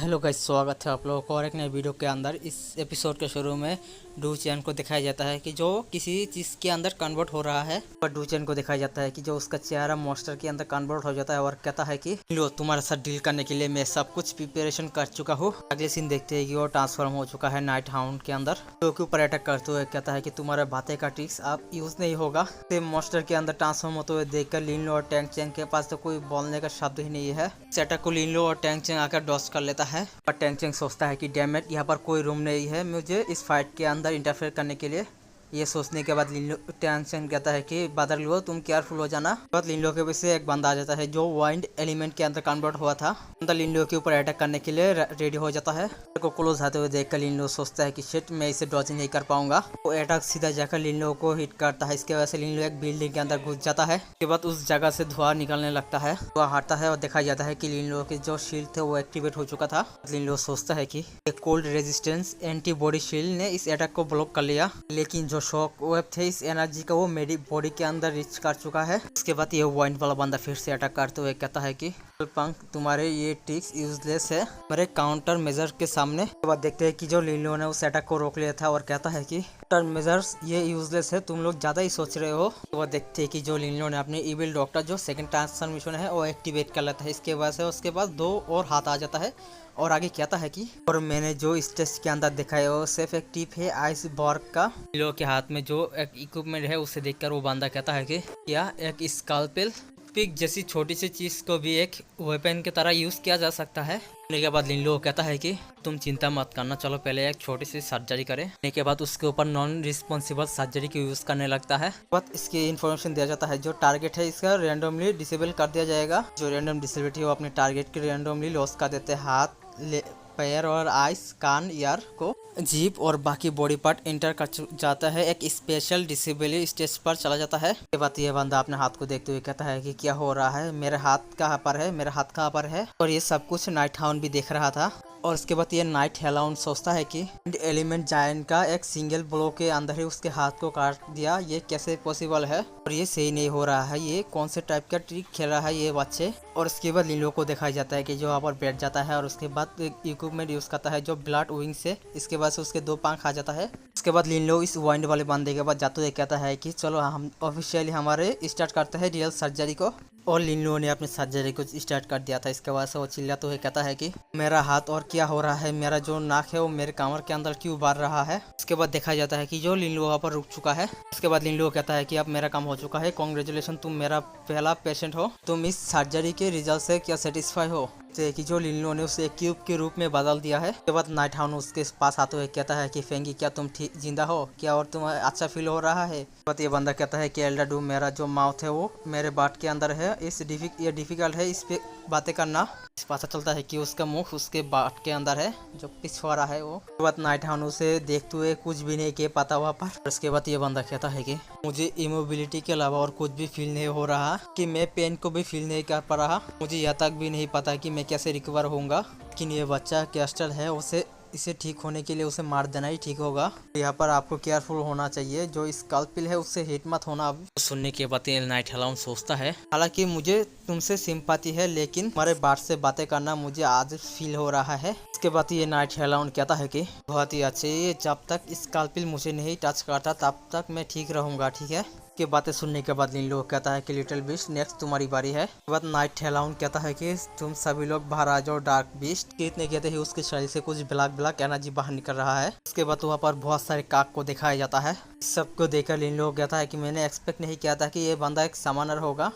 Hello guys, स्वागत है आप लोगों को और एक नए वीडियो के अंदर। इस एपिसोड के शुरू में डूचेन को दिखाया जाता है कि जो किसी चीज़ के अंदर कन्वर्ट हो रहा है, और डूचेन को दिखाया जाता है कि जो उसका चेहरा मॉन्स्टर के अंदर कन्वर्ट हो जाता है और कहता है कि लो, तुम्हारे साथ डील करने के लिए मैं सब कुछ प्रिपरेशन कर चुका हूँ। अगले सीन देखते हैं कि वो ट्रांसफॉर्म हो चुका है नाइट हाउंड के अंदर, तो के ऊपर अटैक करते हुए कहता है कि तुम्हारे बातें का ट्रिक्स आप यूज नहीं होगा। मॉन्स्टर के अंदर ट्रांसफॉर्म होते हुए देखकर लिनलो और टैंग चेंग के पास तो कोई बोलने का शब्द ही नहीं है। इस अटैक को लिनलो और टैंग चेंग आकर डॉस कर लेता है, और टैंग चेंग सोचता है कि डैम इट, यहाँ पर कोई रूम नहीं है मुझे इस फाइट के अंदर इंटरफेयर करने के लिए। ये सोचने के बाद लिनलो टैंग चेंग कहता है कि बादर लो, तुम केयरफुल हो जाना। बाद लिनलो के पीछे एक बंदा आ जाता है जो वाइंड एलिमेंट के अंदर कन्वर्ट हुआ था। बंदा लिनलो के ऊपर अटैक करने के लिए रेडी हो जाता है। को क्लोज आते हुए देखकर लिनलो सोचता है कि शिट, मैं इसे डॉज नहीं कर पाऊंगा। वो अटैक सीधा जाकर लिनलो को हिट करता है। इसके वजह से लिनलो एक बिल्डिंग के अंदर घुस जाता है। उसके बाद उस जगह से धुआं निकलने लगता है। धुआं हटता है और दिखाया जाता है कि लिनलो के जो शील्ड थे वो एक्टिवेट हो चुका था। लिनलो सोचता है कि एक कोल्ड रेजिस्टेंस एंटीबॉडी शील्ड ने इस अटैक को ब्लॉक कर लिया, लेकिन जो शॉक वेव थे इस एनर्जी का वो मेरी बॉडी के अंदर रीच कर चुका है। इसके बाद ये वाइंड वाला बंदा फिर से अटैक करते हुए कहता है कि पंक, तुम्हारे ये ट्रिक्स यूजलेस है मेरे काउंटर मेजर के सामने। उसके बाद देखते हैं कि जो लिनलो ने उस अटैक को रोक लिया था और कहता है कि काउंटर मेजर्स ये यूजलेस है, तुम लोग ज्यादा ही सोच रहे हो। तो देखते हैं कि जो लिनलो ने अपने इविल डॉक्टर जो सेकंड ट्रांसफॉर्मेशन है वो एक्टिवेट कर लेता है। इसके वजह से उसके पास दो और हाथ आ जाता है और आगे कहता है कि और मैंने जो इस टेस्ट के अंदर देखा है वो सिर्फ एक्टिव है आइसबर्ग का। लिनलो के हाथ में जो एक इक्विपमेंट है उसे देखकर वो बंदा कहता है कि क्या एक स्कैल्पेल पिक जैसी छोटी सी चीज को भी एक वेपन की तरह यूज किया जा सकता है। के बाद लिनलो कहता है कि तुम चिंता मत करना, चलो पहले एक छोटी सी सर्जरी करें। के बाद उसके ऊपर नॉन रिस्पॉन्सिबल सर्जरी की यूज करने लगता है। बाद इसकी इन्फॉर्मेशन दिया जाता है जो टारगेट है इसका रैंडमली डिसेबल कर दिया जाएगा। जो रैंडम डिसेबिलिटी है वो अपने टारगेट के रैंडमली लॉस कर देते हैं। हाथ, पैर और आइस, कान, ईयर को जीप और बाकी बॉडी पार्ट इंटर कर जाता है। एक स्पेशल डिसेबिलिटी स्टेज पर चला जाता है। के बाद ये बंदा अपने हाथ को देखते हुए कहता है कि क्या हो रहा है, मेरे हाथ कहाँ पर है, मेरा हाथ कहाँ पर है। और ये सब कुछ नाइट हाउंड भी देख रहा था। और उसके बाद ये नाइट हेलाउंड सोचता है कि एलिमेंट जायंट का एक सिंगल ब्लो के अंदर ही उसके हाथ को काट दिया, ये कैसे पॉसिबल है और ये सही नहीं हो रहा है, ये कौन से टाइप का ट्रिक खेल रहा है ये बच्चे। और उसके बाद लिनलो को दिखाया जाता है कि जो वहाँ पर बैठ जाता है और उसके बाद इक्विपमेंट यूज करता है जो ब्लड विंग से। इसके बाद से उसके दो पंख आ जाता है। उसके बाद लिनलो इस वाइंड वाले बंदे के बाद जाते हुए कहता है कि चलो हम ऑफिशियली हमारे स्टार्ट करते हैं रियल सर्जरी को। और लिनलो ने अपनी सर्जरी को स्टार्ट कर दिया था। इसके बाद से वो चिल्लाते हुए कहता है कि मेरा हाथ और क्या हो रहा है, मेरा जो नाक है वो मेरे कमर के अंदर क्यों बार रहा है। उसके बाद देखा जाता है कि जो लिनलो वहाँ पर रुक चुका है। उसके बाद लिनलो कहता है कि अब मेरा काम हो चुका है, कांग्रेचुलेशन, तुम मेरा पहला पेशेंट हो। तुम इस सर्जरी के रिजल्ट से क्या सेटिस्फाई हो। कि जो लिनलो ने उसे एक क्यूब के रूप में बदल दिया है। उसके बाद नाइट हाउंड उसके पास आते हुए कहता है कि फेंगी, क्या तुम ठीक जिंदा हो क्या और तुम्हें अच्छा फील हो रहा है। बाद ये बंदा कहता है कि एल्डाडू, मेरा जो माउथ है वो मेरे बाट के अंदर है, ये डिफिकल्ट है इस पे बातें करना। पता चलता है कि उसका मुख उसके बाट के अंदर है जो पिछवाड़ा है वो। उसके बाद नाइट हाउंड उसे देखते हुए कुछ भी नहीं कह पाता वहाँ पर। उसके बाद ये बंदा कहता है कि मुझे इमोबिलिटी के अलावा और कुछ भी फील नहीं हो रहा, कि मैं पेन को भी फील नहीं कर पा रहा, मुझे यह तक भी नहीं पता कि मैं कैसे रिकवर होऊंगा। लेकिन ये बच्चा कैस्टर है, इसे ठीक होने के लिए उसे मार देना ही ठीक होगा। यहाँ पर आपको केयरफुल होना चाहिए, जो स्कैल्पेल है उससे हिट मत होना। अब सुनने के बाद नाइट हेलाउंड सोचता है, हालांकि मुझे तुमसे सिंपैथी है लेकिन तुम्हारे बात से बातें करना मुझे आज फील हो रहा है। इसके बाद ये नाइट हेलाउंड कहता है कि बहुत ही अच्छे, जब तक स्कैल्पेल मुझे नहीं टच करता तब तक मैं ठीक रहूंगा, ठीक है। की बातें सुनने के बाद लिनलो कहता है कि लिटिल बीस्ट, नेक्स्ट तुम्हारी बारी है। उसके बाद नाइट हेलाउंड कहता है कि तुम सभी लोग बाहर आ जाओ डार्क बीस्ट। इतने कहते ही उसके शरीर से कुछ ब्लैक ब्लैक एनर्जी बाहर निकल रहा है। उसके बाद वहाँ पर बहुत सारे काक को दिखाया जाता है। सबको देखकर लिनलो कहता है कि मैंने एक्सपेक्ट नहीं किया था कि ये बंदा एक समानर होगा।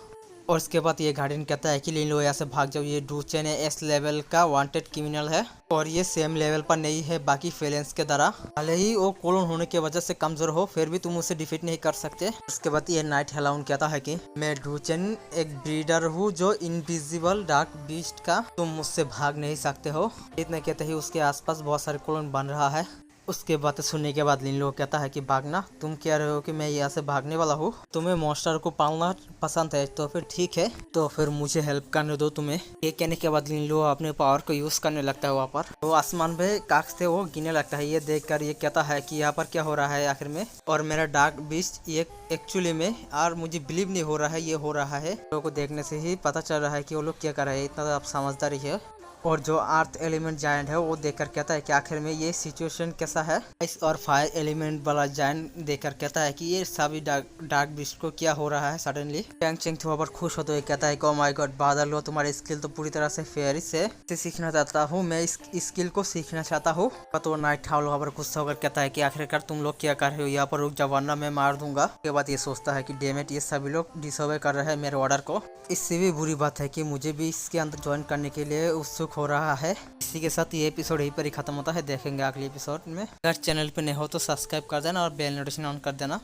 और उसके बाद ये गार्डियन कहता है कि लिनलो यहाँ से भाग जाओ, ये डूचेन एस लेवल का वांटेड क्रिमिनल है और ये सेम लेवल पर नहीं है बाकी फेलेंस के तरह। भले ही वो क्लोन होने की वजह से कमजोर हो फिर भी तुम उसे डिफीट नहीं कर सकते। उसके बाद ये नाइट हेलाउंड कहता है कि मैं डूचेन एक ब्रीडर हूँ जो इनविजिबल डार्क बीस्ट का, तुम मुझसे भाग नहीं सकते हो। इतने कहते ही उसके आसपास बहुत सारे क्लोन बन रहा है। उसके बातें सुनने के बाद लिनलो कहता है कि भागना, तुम कह रहे हो कि मैं यहाँ से भागने वाला हूँ, तुम्हें मॉन्स्टर को पालना पसंद है तो फिर ठीक है, तो फिर मुझे हेल्प करने दो तुम्हें। ये कहने के बाद लिनलो अपने पावर को यूज करने लगता है। वहाँ पर वो आसमान में काक्स थे वो गिने लगता है। ये देखकर ये कहता है कि यहाँ पर क्या हो रहा है आखिर में, और मेरा डार्क बीस्ट ये एक्चुअली में, और मुझे बिलीव नहीं हो रहा है ये हो रहा है। लोगों को देखने से ही पता चल रहा है कि वो लोग क्या कर रहे हैं, इतना आप समझदारी है। और जो अर्थ एलिमेंट जायंट है वो देखकर कहता है कि आखिर में ये सिचुएशन कैसा है। इस और फायर एलिमेंट वाला जायंट देखकर कहता है कि ये सभी डार्क बीस्ट को क्या हो रहा है सडनली। टैंग चेंग वहाँ पर खुश हो तो ये कहता है कि ओ माय गॉड बादल हो, तुम्हारी स्किल तो पूरी तरह से फेयरिश है, इसे सीखना चाहता हूँ, मैं इस स्किल को सीखना चाहता हूँ। तो नाइट हाउल वहाँ पर गुस्सा होकर कहता है कि आखिरकार तुम लोग क्या कर रहे हो यहाँ पर, रुक जाओ वरना मैं मार दूंगा। उसके बाद ये सोचता है कि डेमेट ये सभी लोग डिसओबे कर रहे हैं मेरे ऑर्डर को। इससे भी बुरी बात है कि मुझे भी इसके अंदर ज्वाइन करने के लिए उत्सुक हो रहा है। इसी के साथ ये एपिसोड यहीं पर ही खत्म होता है। देखेंगे अगले एपिसोड में। अगर चैनल पे नए हो तो सब्सक्राइब कर देना और बेल नोटिफिकेशन ऑन कर देना।